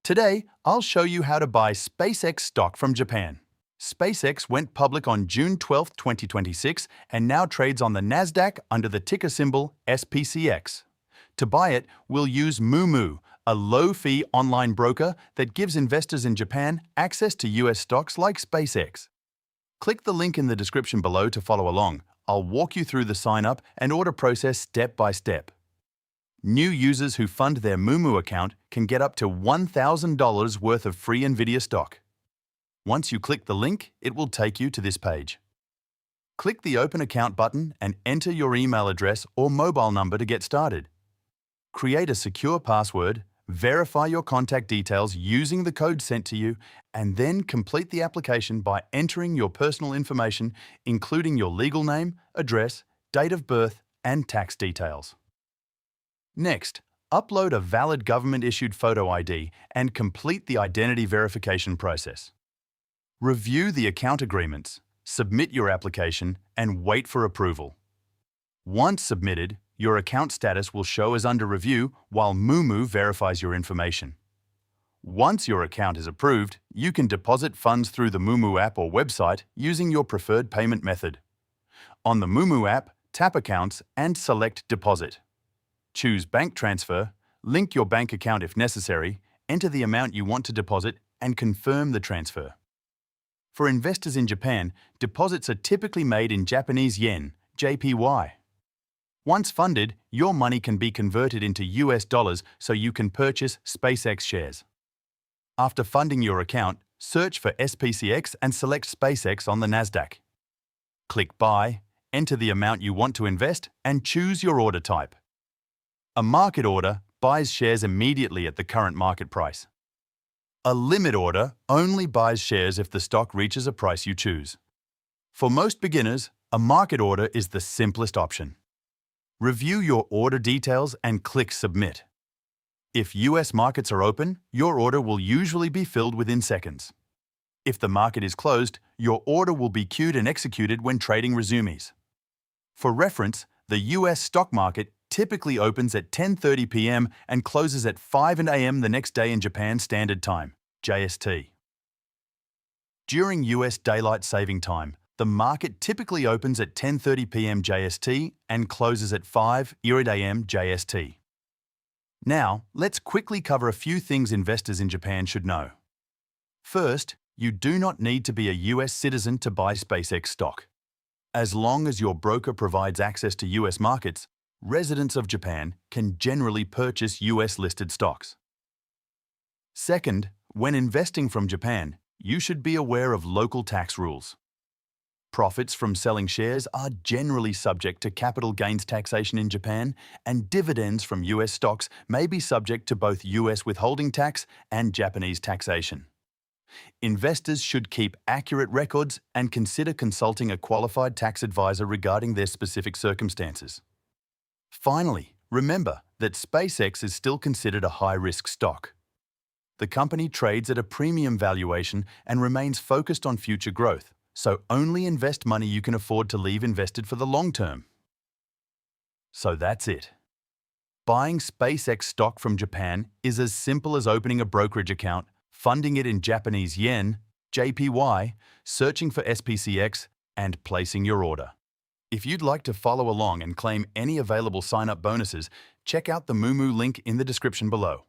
Today, I'll show you how to buy SpaceX stock from Japan. SpaceX went public on June 12, 2026 and now trades on the Nasdaq under the ticker symbol SPCX. To buy it, we'll use Moomoo, a low-fee online broker that gives investors in Japan access to US stocks like SpaceX. Click the link in the description below to follow along. I'll walk you through the sign-up and order process step by step. New users who fund their Moomoo account can get up to $1,000 worth of free NVIDIA stock. Once you click the link, it will take you to this page. Click the Open Account button and enter your email address or mobile number to get started. Create a secure password, verify your contact details using the code sent to you, and then complete the application by entering your personal information, including your legal name, address, date of birth, and tax details. Next, upload a valid government-issued photo ID and complete the identity verification process. Review the account agreements, submit your application, and wait for approval. Once submitted, your account status will show as under review while Moomoo verifies your information. Once your account is approved, you can deposit funds through the Moomoo app or website using your preferred payment method. On the Moomoo app, tap Accounts and select Deposit. Choose Bank Transfer, link your bank account if necessary, enter the amount you want to deposit, and confirm the transfer. For investors in Japan, deposits are typically made in Japanese yen, JPY. Once funded, your money can be converted into US dollars so you can purchase SpaceX shares. After funding your account, search for SPCX and select SpaceX on the Nasdaq. Click Buy, enter the amount you want to invest, and choose your order type. A market order buys shares immediately at the current market price. A limit order only buys shares if the stock reaches a price you choose. For most beginners, a market order is the simplest option. Review your order details and click Submit. If US markets are open, your order will usually be filled within seconds. If the market is closed, your order will be queued and executed when trading resumes. For reference, the US stock market typically opens at 10:30 p.m. and closes at 5 a.m. the next day in Japan Standard Time, JST. During US Daylight Saving Time, the market typically opens at 10:30 p.m. JST and closes at 5 a.m. JST. Now, let's quickly cover a few things investors in Japan should know. First, you do not need to be a US citizen to buy SpaceX stock. As long as your broker provides access to US markets, residents of Japan can generally purchase US-listed stocks. Second, when investing from Japan, you should be aware of local tax rules. Profits from selling shares are generally subject to capital gains taxation in Japan, and dividends from US stocks may be subject to both US withholding tax and Japanese taxation. Investors should keep accurate records and consider consulting a qualified tax advisor regarding their specific circumstances. Finally, remember that SpaceX is still considered a high-risk stock. The company trades at a premium valuation and remains focused on future growth, so only invest money you can afford to leave invested for the long term. So that's it. Buying SpaceX stock from Japan is as simple as opening a brokerage account, funding it in Japanese yen, JPY, searching for SPCX, and placing your order. If you'd like to follow along and claim any available sign-up bonuses, check out the Moomoo link in the description below.